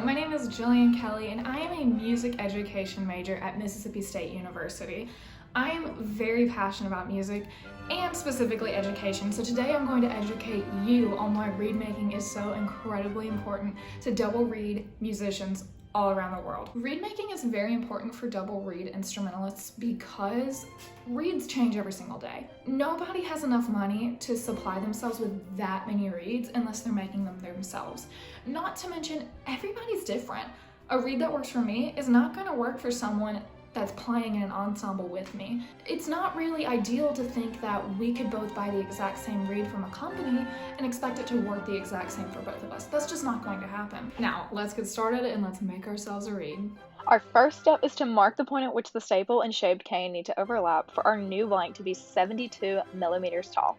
my name is Jillian Kelly and I am a music education major at Mississippi State University. I am very passionate about music and specifically education, so today I'm going to educate you on why reed making is so incredibly important to double reed musicians all around the world. Reed making is very important for double reed instrumentalists because reeds change every single day. Nobody has enough money to supply themselves with that many reeds unless they're making them themselves. Not to mention, everybody's different. A reed that works for me is not going to work for someone that's playing in an ensemble with me. It's not really ideal to think that we could both buy the exact same reed from a company and expect it to work the exact same for both of us. That's just not going to happen. Now, let's get started and let's make ourselves a reed. Our first step is to mark the point at which the staple and shaped cane need to overlap for our new blank to be 72 millimeters tall.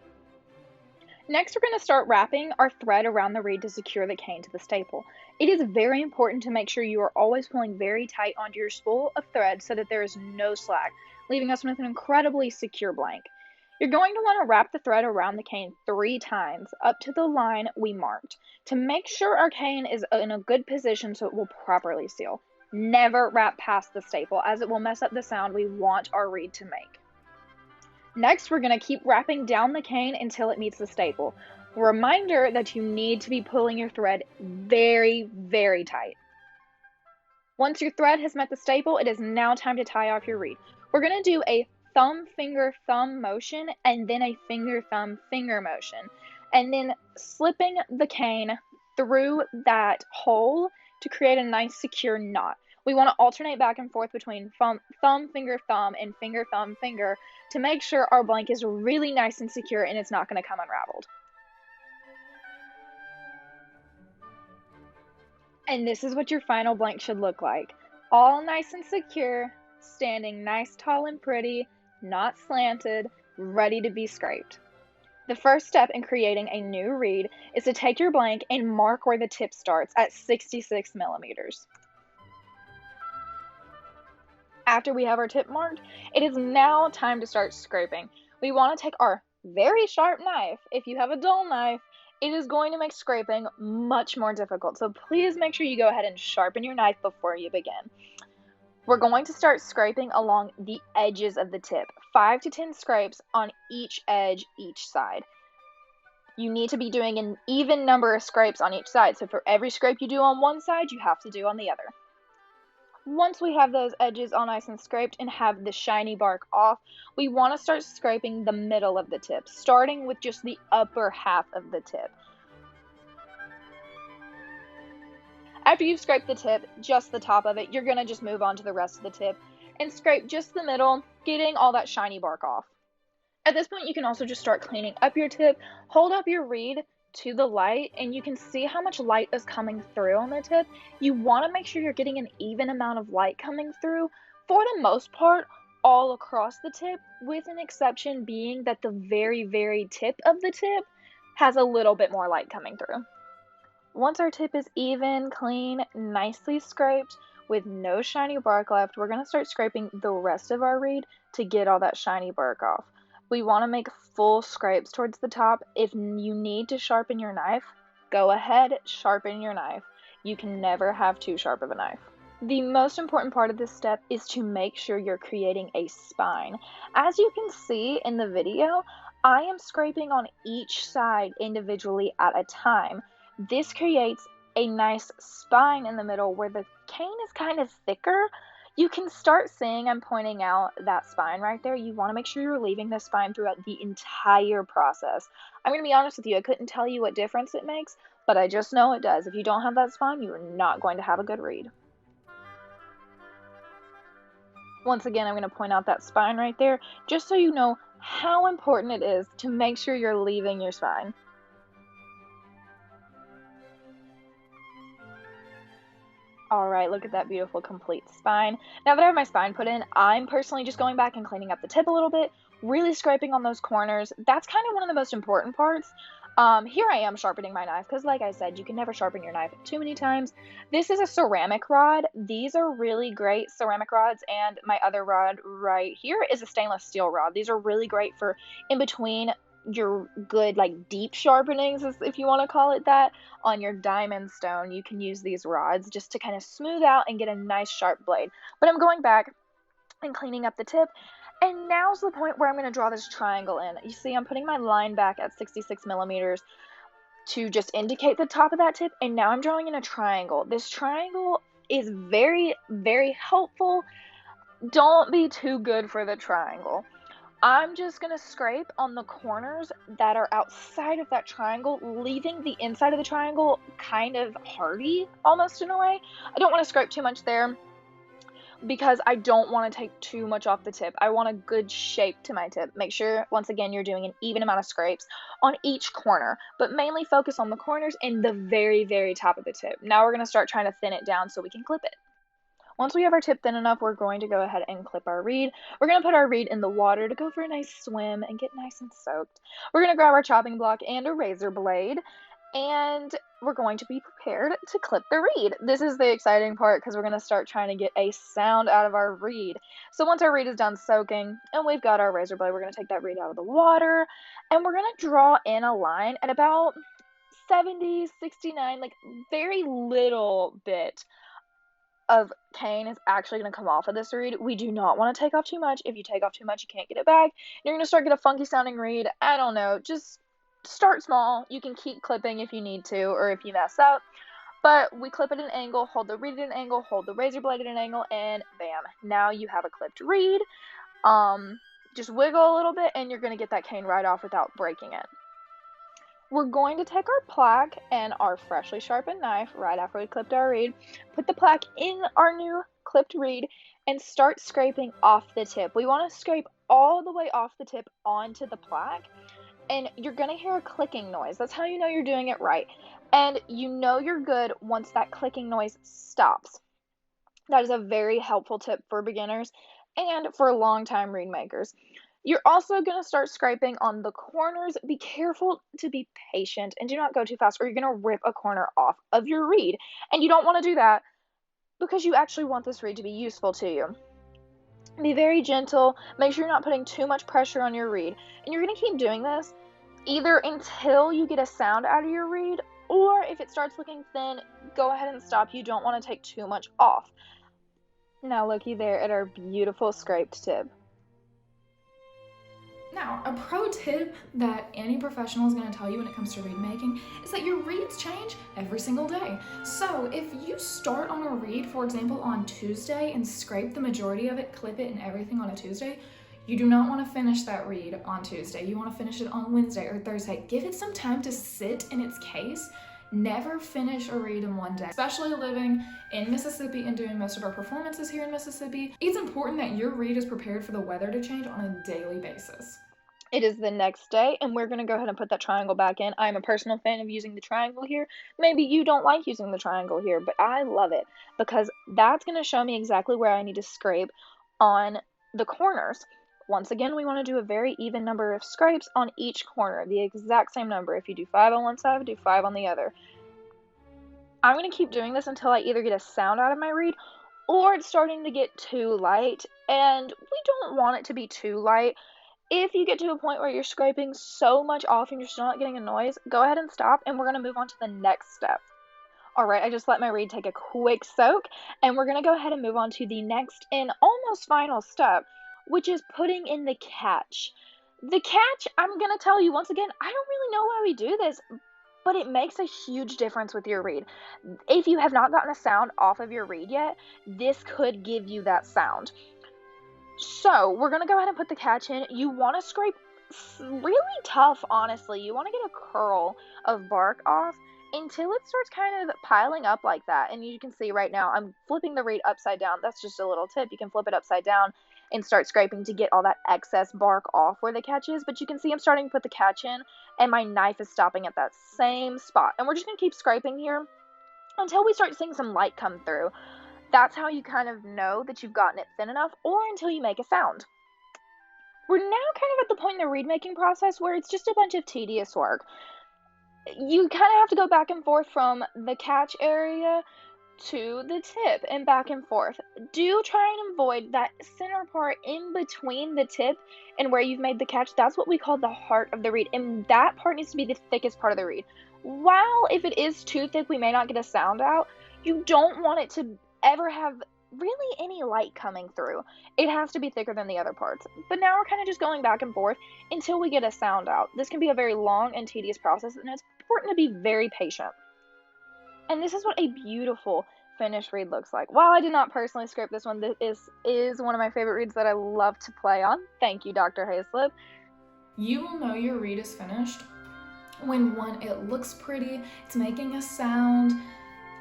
Next, we're going to start wrapping our thread around the reed to secure the cane to the staple. It is very important to make sure you are always pulling very tight onto your spool of thread so that there is no slack, leaving us with an incredibly secure blank. You're going to want to wrap the thread around the cane 3 times up to the line we marked to make sure our cane is in a good position so it will properly seal. Never wrap past the staple as it will mess up the sound we want our reed to make. Next, we're going to keep wrapping down the cane until it meets the staple. Reminder that you need to be pulling your thread very, very tight. Once your thread has met the staple, it is now time to tie off your reed. We're going to do a thumb, finger, thumb motion and then a finger, thumb, finger motion. And then slipping the cane through that hole to create a nice secure knot. We want to alternate back and forth between thumb, finger, thumb, and finger, thumb, finger to make sure our blank is really nice and secure and it's not going to come unraveled. And this is what your final blank should look like. All nice and secure, standing nice, tall, and pretty, not slanted, ready to be scraped. The first step in creating a new reed is to take your blank and mark where the tip starts at 66 millimeters. After we have our tip marked, it is now time to start scraping. We want to take our very sharp knife. If you have a dull knife, it is going to make scraping much more difficult. So please make sure you go ahead and sharpen your knife before you begin. We're going to start scraping along the edges of the tip. 5 to 10 scrapes on each edge, each side. You need to be doing an even number of scrapes on each side. So for every scrape you do on one side, you have to do on the other. Once we have those edges all nice and scraped and have the shiny bark off, we want to start scraping the middle of the tip, starting with just the upper half of the tip. After you've scraped the tip, just the top of it, you're going to just move on to the rest of the tip and scrape just the middle, getting all that shiny bark off. At this point, you can also just start cleaning up your tip, hold up your reed to the light, and you can see how much light is coming through on the tip. You want to make sure you're getting an even amount of light coming through, for the most part, all across the tip, with an exception being that the very, very tip of the tip has a little bit more light coming through. Once our tip is even, clean, nicely scraped, with no shiny bark left, we're going to start scraping the rest of our reed to get all that shiny bark off. We want to make full scrapes towards the top. If you need to sharpen your knife, go ahead, sharpen your knife. You can never have too sharp of a knife. The most important part of this step is to make sure you're creating a spine. As you can see in the video, I am scraping on each side individually at a time. This creates a nice spine in the middle where the cane is kind of thicker. You can start seeing I'm pointing out that spine right there. You want to make sure you're leaving the spine throughout the entire process. I'm going to be honest with you, I couldn't tell you what difference it makes, but I just know it does. If you don't have that spine, you are not going to have a good reed. Once again, I'm going to point out that spine right there, just so you know how important it is to make sure you're leaving your spine. Alright, look at that beautiful complete spine. Now that I have my spine put in, I'm personally just going back and cleaning up the tip a little bit, really scraping on those corners. That's kind of one of the most important parts. Here I am sharpening my knife, because like I said, you can never sharpen your knife too many times. This is a ceramic rod. These are really great ceramic rods, and my other rod right here is a stainless steel rod. These are really great for in between your good, like, deep sharpenings, if you want to call it that, on your diamond stone, you can use these rods just to kind of smooth out and get a nice sharp blade. But I'm going back and cleaning up the tip, and now's the point where I'm going to draw this triangle in. You see, I'm putting my line back at 66 millimeters to just indicate the top of that tip, and now I'm drawing in a triangle. This triangle is very, very helpful. Don't be too good for the triangle. I'm just going to scrape on the corners that are outside of that triangle, leaving the inside of the triangle kind of hardy, almost in a way. I don't want to scrape too much there because I don't want to take too much off the tip. I want a good shape to my tip. Make sure, once again, you're doing an even amount of scrapes on each corner, but mainly focus on the corners and the very, very top of the tip. Now we're going to start trying to thin it down so we can clip it. Once we have our tip thin enough, we're going to go ahead and clip our reed. We're going to put our reed in the water to go for a nice swim and get nice and soaked. We're going to grab our chopping block and a razor blade, and we're going to be prepared to clip the reed. This is the exciting part because we're going to start trying to get a sound out of our reed. So once our reed is done soaking and we've got our razor blade, we're going to take that reed out of the water, and we're going to draw in a line at about 70, 69, like very little bit of cane is actually going to come off of this reed. We do not want to take off too much. If you take off too much, you can't get it back. You're going to start get a funky sounding reed. I don't know. Just start small. You can keep clipping if you need to or if you mess up. But we clip at an angle, hold the reed at an angle, hold the razor blade at an angle, and bam. Now you have a clipped reed. Just wiggle a little bit and you're going to get that cane right off without breaking it. We're going to take our plaque and our freshly sharpened knife right after we clipped our reed, put the plaque in our new clipped reed, and start scraping off the tip. We want to scrape all the way off the tip onto the plaque, and you're going to hear a clicking noise. That's how you know you're doing it right. And you know you're good once that clicking noise stops. That is a very helpful tip for beginners and for long-time reed makers. You're also going to start scraping on the corners. Be careful to be patient and do not go too fast or you're going to rip a corner off of your reed. And you don't want to do that because you actually want this reed to be useful to you. Be very gentle. Make sure you're not putting too much pressure on your reed. And you're going to keep doing this either until you get a sound out of your reed, or if it starts looking thin, go ahead and stop. You don't want to take too much off. Now looky there at our beautiful scraped tip. Now, a pro tip that any professional is going to tell you when it comes to reed making is that your reeds change every single day. So if you start on a reed, for example, on Tuesday and scrape the majority of it, clip it and everything on a Tuesday, you do not want to finish that reed on Tuesday. You want to finish it on Wednesday or Thursday. Give it some time to sit in its case. Never finish a reed in one day. Especially living in Mississippi and doing most of our performances here in Mississippi, it's important that your reed is prepared for the weather to change on a daily basis. It is the next day, and we're going to go ahead and put that triangle back in. I'm a personal fan of using the triangle here. Maybe you don't like using the triangle here, but I love it because that's going to show me exactly where I need to scrape on the corners. Once again, we want to do a very even number of scrapes on each corner, the exact same number. If you do 5 on one side, do 5 on the other. I'm going to keep doing this until I either get a sound out of my reed or it's starting to get too light, and we don't want it to be too light. If you get to a point where you're scraping so much off and you're still not getting a noise, go ahead and stop, and we're going to move on to the next step. Alright, I just let my reed take a quick soak, and we're going to go ahead and move on to the next and almost final step, which is putting in the catch. The catch, I'm going to tell you once again, I don't really know why we do this, but it makes a huge difference with your reed. If you have not gotten a sound off of your reed yet, this could give you that sound. So we're going to go ahead and put the catch in. You want to scrape really tough, honestly. You want to get a curl of bark off until it starts kind of piling up like that. And you can see right now I'm flipping the reed upside down. That's just a little tip. You can flip it upside down and start scraping to get all that excess bark off where the catch is. But you can see I'm starting to put the catch in and my knife is stopping at that same spot. And we're just going to keep scraping here until we start seeing some light come through. That's how you kind of know that you've gotten it thin enough, or until you make a sound. We're now kind of at the point in the reed making process where it's just a bunch of tedious work. You kind of have to go back and forth from the catch area to the tip and back and forth. Do try and avoid that center part in between the tip and where you've made the catch. That's what we call the heart of the reed, and that part needs to be the thickest part of the reed. While if it is too thick, we may not get a sound out, you don't want it to ever have really any light coming through. It has to be thicker than the other parts. But now we're kind of just going back and forth until we get a sound out. This can be a very long and tedious process, and it's important to be very patient. And this is what a beautiful finished reed looks like. While I did not personally scrape this one, this is one of my favorite reeds that I love to play on. Thank you, Dr. Hayslip. You will know your reed is finished when, one, it looks pretty, it's making a sound,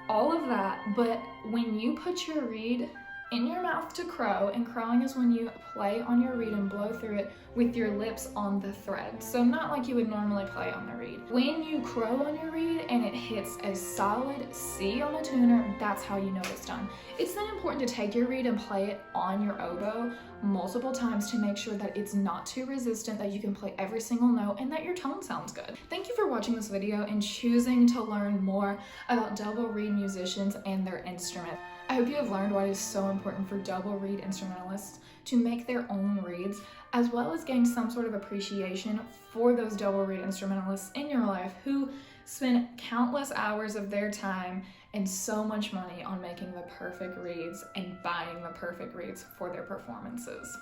all of that, but when you put your reed in your mouth to crow, and crowing is when you play on your reed and blow through it with your lips on the thread. So not like you would normally play on the reed. When you crow on your reed and it hits a solid C on a tuner, that's how you know it's done. It's then important to take your reed and play it on your oboe multiple times to make sure that it's not too resistant, that you can play every single note, and that your tone sounds good. Thank you for watching this video and choosing to learn more about double reed musicians and their instrument. I hope you have learned why it is so important for double reed instrumentalists to make their own reeds, as well as gain some sort of appreciation for those double reed instrumentalists in your life who spend countless hours of their time and so much money on making the perfect reeds and buying the perfect reeds for their performances.